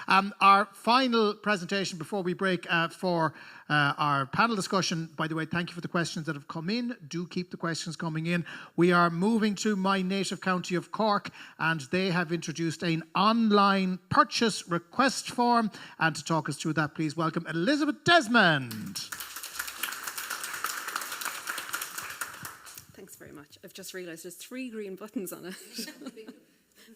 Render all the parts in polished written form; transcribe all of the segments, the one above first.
Our final presentation before we break for our panel discussion. By the way, thank you for the questions that have come in. Do keep the questions coming in. We are moving to my native county of Cork, and they have introduced an online purchase request form. And to talk us through that, please welcome Elizabeth Desmond. Thanks very much. I've just realised there's 3 green buttons on it.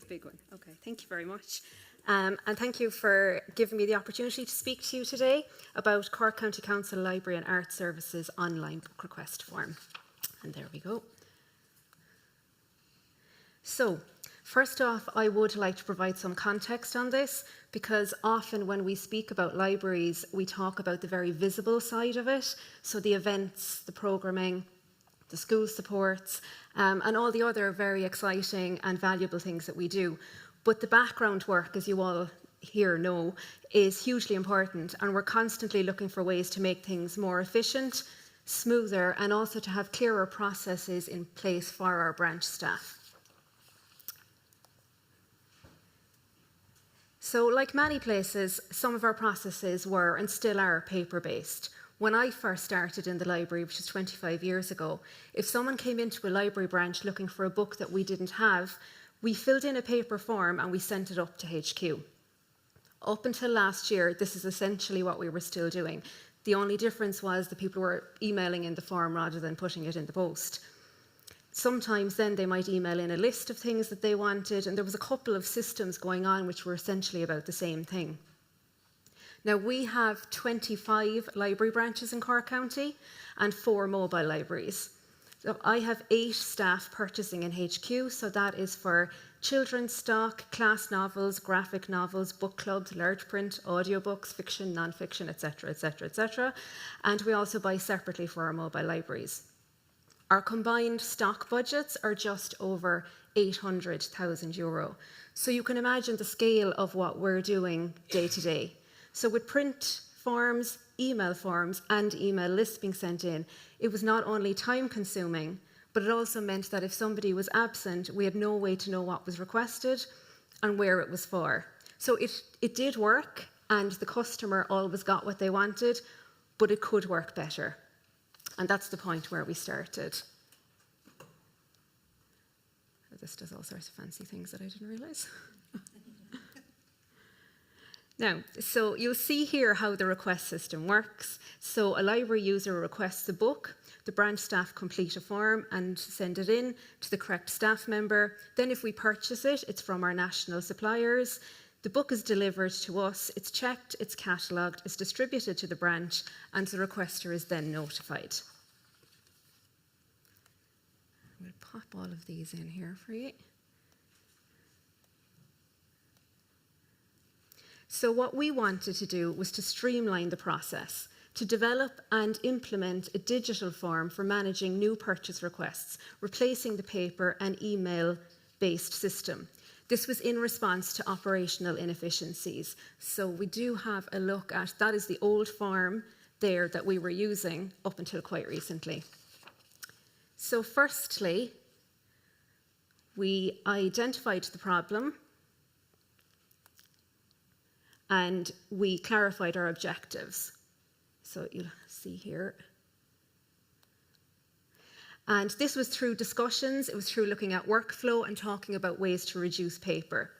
Big one. Okay, thank you very much. And thank you for giving me the opportunity to speak to you today about Cork County Council Library and Art Services online book request form. And there we go. So, first off, I would like to provide some context on this, because often when we speak about libraries, we talk about the very visible side of it. So the events, the programming, the school supports, and all the other very exciting and valuable things that we do. But the background work, as you all here know, is hugely important, and we're constantly looking for ways to make things more efficient, smoother, and also to have clearer processes in place for our branch staff. So, like many places, some of our processes were and still are paper-based. When I first started in the library, which was 25 years ago, if someone came into a library branch looking for a book that we didn't have, we filled in a paper form and we sent it up to HQ. Up until last year, this is essentially what we were still doing. The only difference was the people were emailing in the form rather than putting it in the post. Sometimes then they might email in a list of things that they wanted, and there was a couple of systems going on which were essentially about the same thing. Now, we have 25 library branches in Cork County and 4 mobile libraries. So I have 8 staff purchasing in HQ, so that is for children's stock, class novels, graphic novels, book clubs, large print, audiobooks, fiction, non-fiction, etc., etc., etc. And we also buy separately for our mobile libraries. Our combined stock budgets are just over €800,000. So you can imagine the scale of what we're doing day to day. So with print forms, email forms, and email lists being sent in, it was not only time consuming, but it also meant that if somebody was absent, we had no way to know what was requested and where it was for. So it did work, and the customer always got what they wanted, but it could work better. And that's the point where we started. This does all sorts of fancy things that I didn't realise. Now, so you'll see here how the request system works. So a library user requests a book, the branch staff complete a form and send it in to the correct staff member. Then if we purchase it, it's from our national suppliers. The book is delivered to us, it's checked, it's catalogued, it's distributed to the branch, and the requester is then notified. We'll pop all of these in here for you. So what we wanted to do was to streamline the process, to develop and implement a digital form for managing new purchase requests, replacing the paper and email-based system. This was in response to operational inefficiencies. So we do have a look at, that is the old form there that we were using up until quite recently. So firstly, we identified the problem and we clarified our objectives. So you'll see here. And this was through discussions, it was through looking at workflow and talking about ways to reduce paper.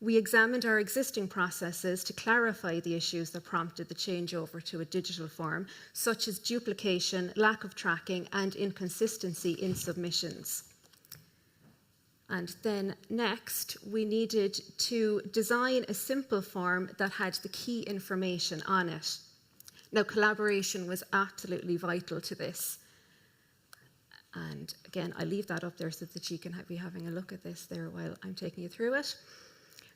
We examined our existing processes to clarify the issues that prompted the changeover to a digital form, such as duplication, lack of tracking, and inconsistency in submissions. And then next, we needed to design a simple form that had the key information on it. Now, collaboration was absolutely vital to this. And again, I leave that up there so that you can be having a look at this there while I'm taking you through it.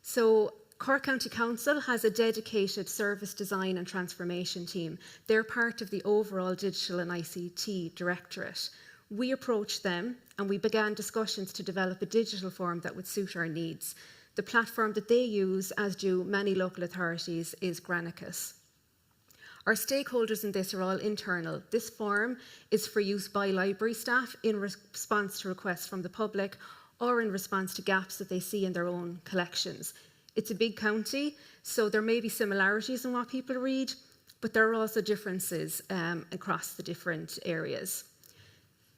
So Cork County Council has a dedicated service design and transformation team. They're part of the overall Digital and ICT Directorate. We approached them and we began discussions to develop a digital form that would suit our needs. The platform that they use, as do many local authorities, is Granicus. Our stakeholders in this are all internal. This form is for use by library staff in response to requests from the public or in response to gaps that they see in their own collections. It's a big county, so there may be similarities in what people read, but there are also differences across the different areas.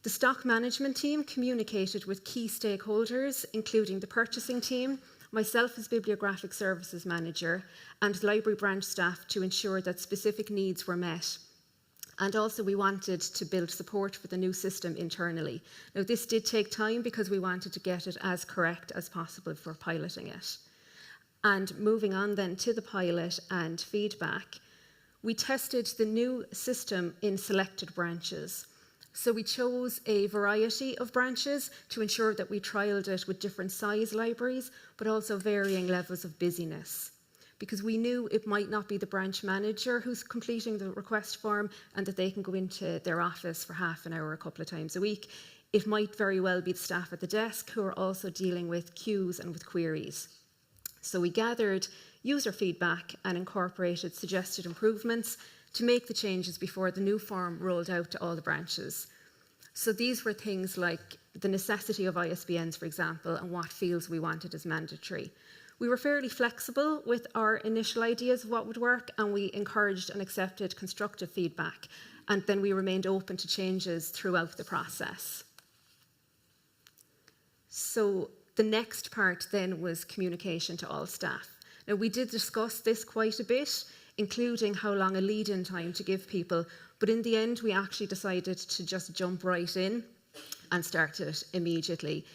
The stock management team communicated with key stakeholders, including the purchasing team, myself as Bibliographic Services Manager, and library branch staff to ensure that specific needs were met. And also we wanted to build support for the new system internally. Now this did take time because we wanted to get it as correct as possible for piloting it. And moving on then to the pilot and feedback, we tested the new system in selected branches. So we chose a variety of branches to ensure that we trialled it with different size libraries, but also varying levels of busyness. Because we knew it might not be the branch manager who's completing the request form and that they can go into their office for half an hour a couple of times a week. It might very well be the staff at the desk who are also dealing with queues and with queries. So we gathered user feedback and incorporated suggested improvements to make the changes before the new form rolled out to all the branches. So these were things like the necessity of ISBNs, for example, and what fields we wanted as mandatory. We were fairly flexible with our initial ideas of what would work, and we encouraged and accepted constructive feedback, and then we remained open to changes throughout the process. So the next part then was communication to all staff. Now we did discuss this quite a bit, including how long a lead-in time to give people, but in the end we actually decided to just jump right in and start it immediately.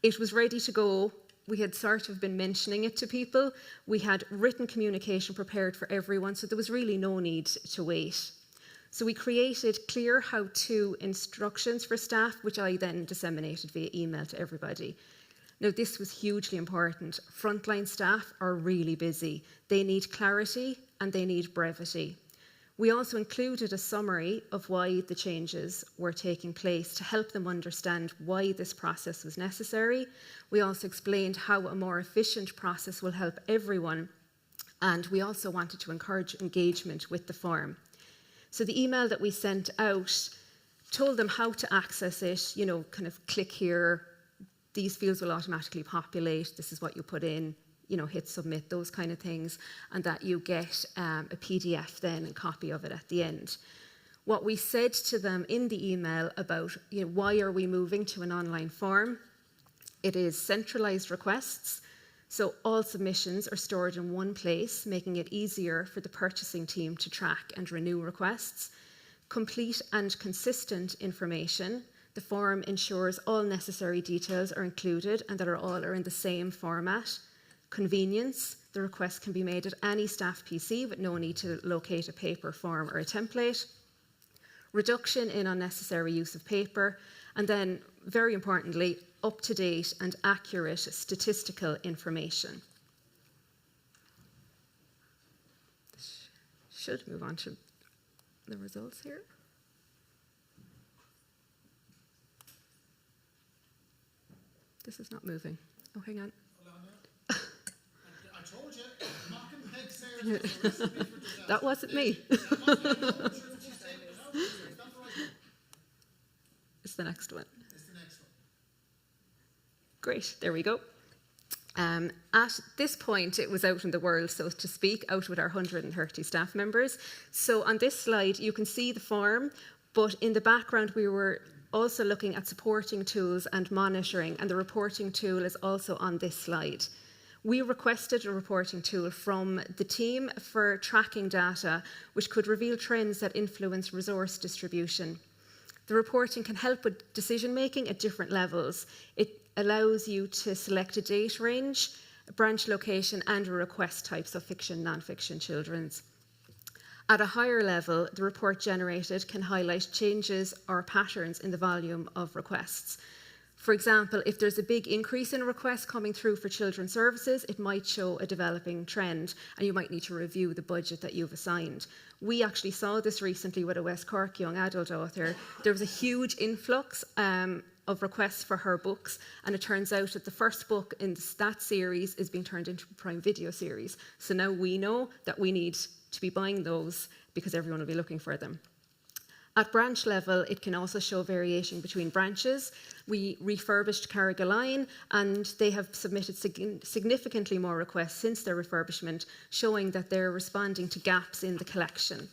It was ready to go. We had sort of been mentioning it to people. We had written communication prepared for everyone, so there was really no need to wait. So we created clear how-to instructions for staff, which I then disseminated via email to everybody. Now, this was hugely important. Frontline staff are really busy. They need clarity and they need brevity. We also included a summary of why the changes were taking place to help them understand why this process was necessary. We also explained how a more efficient process will help everyone, and we also wanted to encourage engagement with the form. So the email that we sent out told them how to access it, kind of click here, these fields will automatically populate, this is what you put in, hit submit, those kind of things, and that you get a PDF then and copy of it at the end. What we said to them in the email about why are we moving to an online form, it is centralized requests, so all submissions are stored in one place, making it easier for the purchasing team to track and renew requests. Complete and consistent information. The form ensures all necessary details are included and that all are in the same format. Convenience. The request can be made at any staff PC with no need to locate a paper form or a template. Reduction in unnecessary use of paper. And then, very importantly, up-to-date and accurate statistical information. Should move on to the results here. This is not moving. Oh, hang on. I told you, knocking pegs there is a recipe for disaster. That wasn't me. It's the next one. Great, there we go. At this point, it was out in the world, so to speak, out with our 130 staff members. So on this slide, you can see the form, but in the background, we were also looking at supporting tools and monitoring, and the reporting tool is also on this slide. We requested a reporting tool from the team for tracking data, which could reveal trends that influence resource distribution. The reporting can help with decision making at different levels. It allows you to select a date range, a branch location, and a request type, so fiction, non-fiction, children's. At a higher level, the report generated can highlight changes or patterns in the volume of requests. For example, if there's a big increase in requests coming through for children's services, it might show a developing trend, and you might need to review the budget that you've assigned. We actually saw this recently with a West Cork young adult author. There was a huge influx of requests for her books, and it turns out that the first book in that series is being turned into a Prime Video series. So now we know that we need to be buying those because everyone will be looking for them. At branch level, it can also show variation between branches. We refurbished Carrigaline, and they have submitted significantly more requests since their refurbishment, showing that they're responding to gaps in the collection.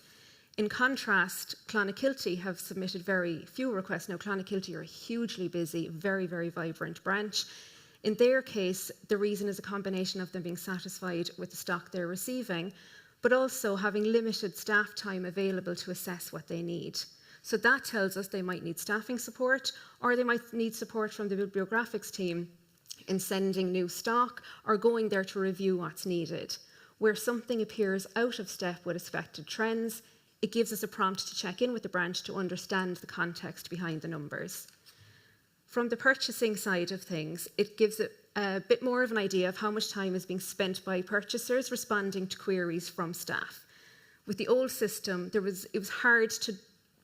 In contrast, Clonakilty have submitted very few requests. Now, Clonakilty are a hugely busy, very, very vibrant branch. In their case, the reason is a combination of them being satisfied with the stock they're receiving, but also having limited staff time available to assess what they need. So that tells us they might need staffing support, or they might need support from the bibliographics team in sending new stock or going there to review what's needed. Where something appears out of step with expected trends, it gives us a prompt to check in with the branch to understand the context behind the numbers. From the purchasing side of things, it gives a bit more of an idea of how much time is being spent by purchasers responding to queries from staff. With the old system, it was hard to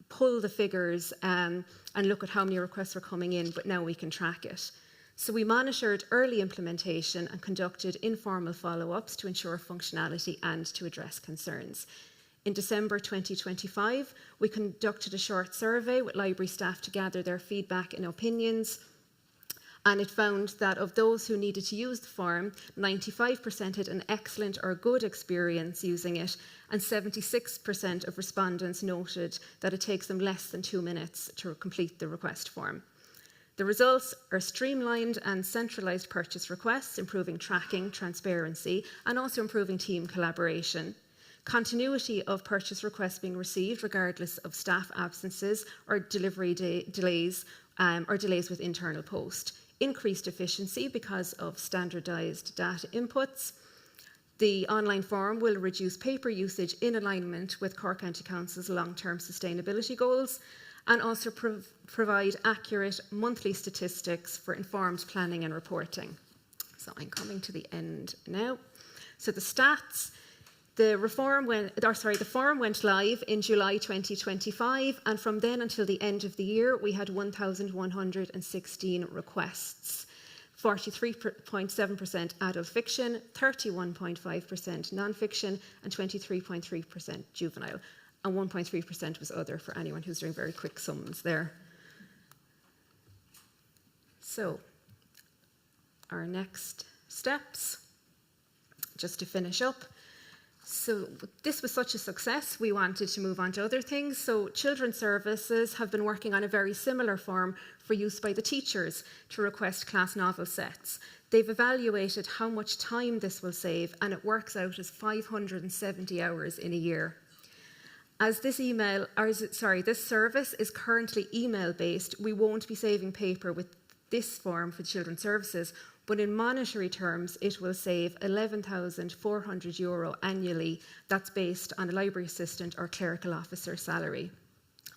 pull the figures and look at how many requests were coming in, but now we can track it. So we monitored early implementation and conducted informal follow-ups to ensure functionality and to address concerns. In December 2025, we conducted a short survey with library staff to gather their feedback and opinions, and it found that of those who needed to use the form, 95% had an excellent or good experience using it, and 76% of respondents noted that it takes them less than 2 minutes to complete the request form. The results are streamlined and centralised purchase requests, improving tracking, transparency, and also improving team collaboration. Continuity of purchase requests being received regardless of staff absences or delivery delays or delays with internal post. Increased efficiency because of standardised data inputs. The online form will reduce paper usage in alignment with Cork County Council's long-term sustainability goals, and also provide accurate monthly statistics for informed planning and reporting. So I'm coming to the end now. So the stats. The form went live in July 2025, and from then until the end of the year, we had 1,116 requests. 43.7% adult fiction, 31.5% non-fiction, and 23.3% juvenile. And 1.3% was other, for anyone who's doing very quick sums there. So, our next steps, just to finish up. So this was such a success, we wanted to move on to other things. So Children's Services have been working on a very similar form for use by the teachers to request class novel sets. They've evaluated how much time this will save, and it works out as 570 hours in a year. As this service is currently email-based, we won't be saving paper with this form for Children's Services, but in monetary terms, it will save €11,400 annually. That's based on a library assistant or clerical officer salary.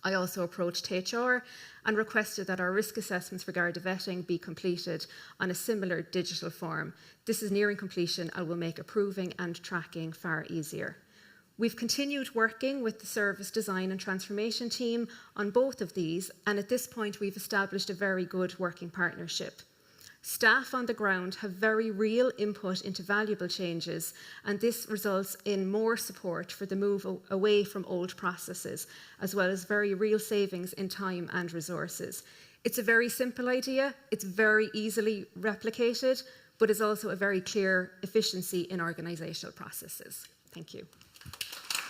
I also approached HR and requested that our risk assessments regarding vetting be completed on a similar digital form. This is nearing completion and will make approving and tracking far easier. We've continued working with the service design and transformation team on both of these, and at this point, we've established a very good working partnership. Staff on the ground have very real input into valuable changes, and this results in more support for the move away from old processes, as well as very real savings in time and resources. It's a very simple idea, it's very easily replicated, but is also a very clear efficiency in organisational processes. Thank you.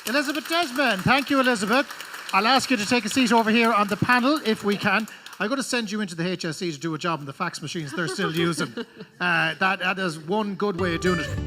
Elizabeth Desmond. Thank you, Elizabeth. I'll ask you to take a seat over here on the panel, if we can. I'm going to send you into the HSE to do a job on the fax machines they're still using. That is one good way of doing it.